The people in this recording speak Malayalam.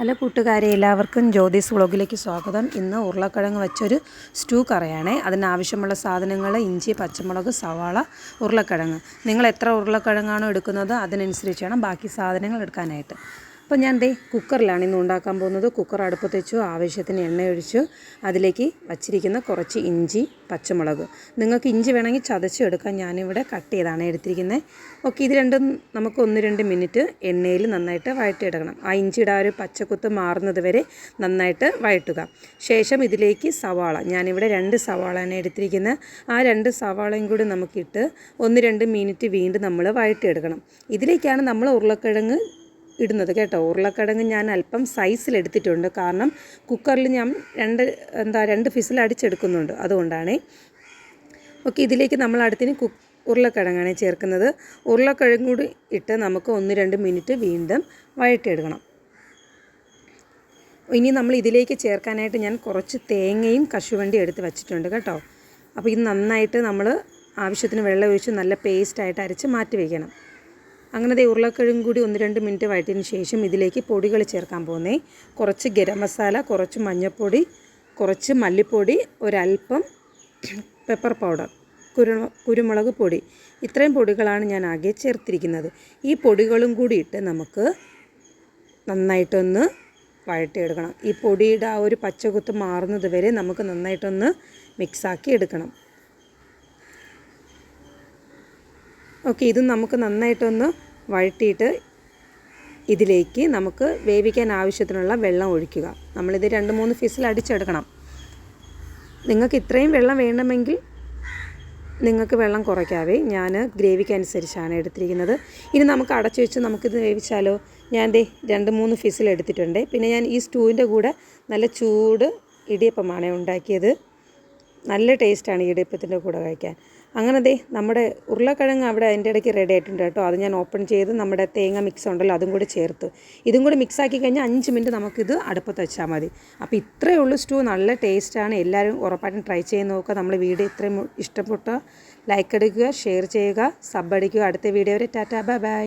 ഹലോ കൂട്ടുകാരെ, എല്ലാവർക്കും ജ്യോതിസ് വ്ളോഗിലേക്ക് സ്വാഗതം. ഇന്ന് ഉരുളക്കിഴങ്ങ് വെച്ചൊരു സ്റ്റൂ കറിയാണേ. അതിനാവശ്യമുള്ള സാധനങ്ങൾ ഇഞ്ചി, പച്ചമുളക്, സവാള, ഉരുളക്കിഴങ്ങ്. നിങ്ങൾ എത്ര ഉരുളക്കിഴങ്ങാണോ എടുക്കുന്നത് അതിനനുസരിച്ച് വേണം ബാക്കി സാധനങ്ങൾ എടുക്കാനായിട്ട്. അപ്പോൾ ഞാൻ കുക്കറിലാണ് ഇന്ന് ഉണ്ടാക്കാൻ പോകുന്നത്. കുക്കർ അടുപ്പത്ത് വെച്ചു, ആവശ്യത്തിന് എണ്ണ ഒഴിച്ചു, അതിലേക്ക് വച്ചിരിക്കുന്ന കുറച്ച് ഇഞ്ചി, പച്ചമുളക്. നിങ്ങൾക്ക് ഇഞ്ചി വേണമെങ്കിൽ ചതച്ചെടുക്കാം, ഞാനിവിടെ കട്ട് ചെയ്താണ് എടുത്തിരിക്കുന്നത്. ഓക്കെ, ഇത് രണ്ടും നമുക്ക് 1-2 മിനിറ്റ് എണ്ണയിൽ നന്നായിട്ട് വഴറ്റിയെടുക്കണം. ആ ഇഞ്ചിയുടെ ആ ഒരു പച്ചക്കുത്ത് മാറുന്നത് വരെ നന്നായിട്ട് വഴറ്റുക. ശേഷം ഇതിലേക്ക് സവാള, ഞാനിവിടെ 2 സവാളയാണ് എടുത്തിരിക്കുന്നത്. ആ 2 സവാളയും കൂടി നമുക്കിട്ട് 1-2 മിനിറ്റ് വീണ്ടും നമ്മൾ വഴറ്റിയെടുക്കണം. ഇതിലേക്കാണ് നമ്മൾ ഉരുളക്കിഴങ്ങ് ഇടുന്നത് കേട്ടോ. ഉരുളക്കിഴങ്ങ് ഞാൻ അല്പം സൈസിലെടുത്തിട്ടുണ്ട്, കാരണം കുക്കറിൽ ഞാൻ 2 ഫിസിൽ അടിച്ചെടുക്കുന്നുണ്ട്, അതുകൊണ്ടാണ്. ഓക്കെ, ഇതിലേക്ക് നമ്മൾ അടുത്തിന് ഉരുളക്കിഴങ്ങാണ് ചേർക്കുന്നത്. ഉരുളക്കിഴങ്ങ് കൂടി ഇട്ട് നമുക്ക് 1-2 മിനിറ്റ് വീണ്ടും വഴറ്റിയെടുക്കണം. ഇനി നമ്മൾ ഇതിലേക്ക് ചേർക്കാനായിട്ട് ഞാൻ കുറച്ച് തേങ്ങയും കശുവണ്ടി എടുത്ത് വെച്ചിട്ടുണ്ട് കേട്ടോ. അപ്പോൾ ഇത് നന്നായിട്ട് നമ്മൾ ആവശ്യത്തിന് വെള്ളം ഒഴിച്ച് നല്ല പേസ്റ്റായിട്ട് അരച്ച് മാറ്റി വയ്ക്കണം. അങ്ങനെ ഉരുളക്കിഴങ്ങ് കൂടി 1-2 മിനിറ്റ് വഴറ്റിയതിന് ശേഷം ഇതിലേക്ക് പൊടികൾ ചേർക്കാൻ പോകുന്നേ. കുറച്ച് ഗരം മസാല, കുറച്ച് മഞ്ഞൾപ്പൊടി, കുറച്ച് മല്ലിപ്പൊടി, ഒരല്പം പെപ്പർ പൗഡർ, കുരുമുളക് പൊടി. ഇത്രയും പൊടികളാണ് ഞാൻ ആകെ ചേർത്തിരിക്കുന്നത്. ഈ പൊടികളും കൂടി ഇട്ട് നമുക്ക് നന്നായിട്ടൊന്ന് വഴറ്റിയെടുക്കണം. ഈ പൊടിയുടെ ആ ഒരു പച്ചകുത്ത് മാറുന്നത് വരെ നമുക്ക് നന്നായിട്ടൊന്ന് മിക്സാക്കി എടുക്കണം. ഓക്കെ, ഇത് നമുക്ക് നന്നായിട്ടൊന്ന് വഴറ്റിയിട്ട് ഇതിലേക്ക് നമുക്ക് വേവിക്കാൻ ആവശ്യത്തിനുള്ള വെള്ളം ഒഴിക്കുക. നമ്മളിത് 2-3 ഫിസിൽ അടിച്ചെടുക്കണം. നിങ്ങൾക്ക് ഇത്രയും വെള്ളം വേണമെങ്കിൽ നിങ്ങൾക്ക് വെള്ളം കുറയ്ക്കാവേ. ഞാൻ ഗ്രേവിക്ക് അനുസരിച്ചാണ് എടുത്തിരിക്കുന്നത്. ഇനി നമുക്ക് അടച്ചു വെച്ച് നമുക്കിത് വേവിച്ചാലോ. ഞാൻ 2-3 ഫിസിൽ എടുത്തിട്ടുണ്ട്. പിന്നെ ഞാൻ ഈ സ്റ്റൂവിൻ്റെ കൂടെ നല്ല ചൂട് ഇടിയപ്പമാണ് ഉണ്ടാക്കിയത്. നല്ല ടേസ്റ്റാണ് ഇടിയപ്പത്തിൻ്റെ കൂടെ കഴിക്കാൻ. അങ്ങനെ നമ്മുടെ ഉരുളക്കിഴങ്ങ് അവിടെ അതിൻ്റെ ഇടയ്ക്ക് റെഡി ആയിട്ടുണ്ട് കേട്ടോ. അത് ഞാൻ ഓപ്പൺ ചെയ്ത് നമ്മുടെ തേങ്ങ മിക്സ് ഉണ്ടല്ലോ അതും കൂടി ചേർത്ത് ഇതും കൂടി മിക്സാക്കി കഴിഞ്ഞാൽ 5 മിനിറ്റ് നമുക്കിത് അടുപ്പത്ത് വെച്ചാൽ മതി. അപ്പോൾ ഇത്രയേ ഉള്ളൂ സ്റ്റൂ. നല്ല ടേസ്റ്റാണ്. എല്ലാവരും ഉറപ്പായിട്ടും ട്രൈ ചെയ്ത് നോക്കുക. നമ്മൾ വീഡിയോ ഇത്രയും ഇഷ്ടപ്പെട്ട ലൈക്ക് അടിക്കുക, ഷെയർ ചെയ്യുക, സബ് അടിക്കുക. അടുത്ത വീഡിയോ വരെ ടാറ്റാ, ബൈ ബൈ.